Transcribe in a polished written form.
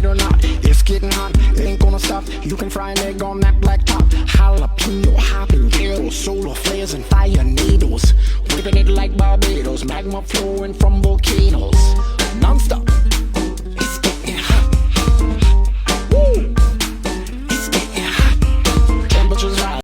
it or not, it's getting hot, it ain't gonna stop. You can fry an egg on that black top. Jalapeno, habanero, solar flares and fire needles. Whipping it like Barbados, magma flowing from volcanoes. Non-stop.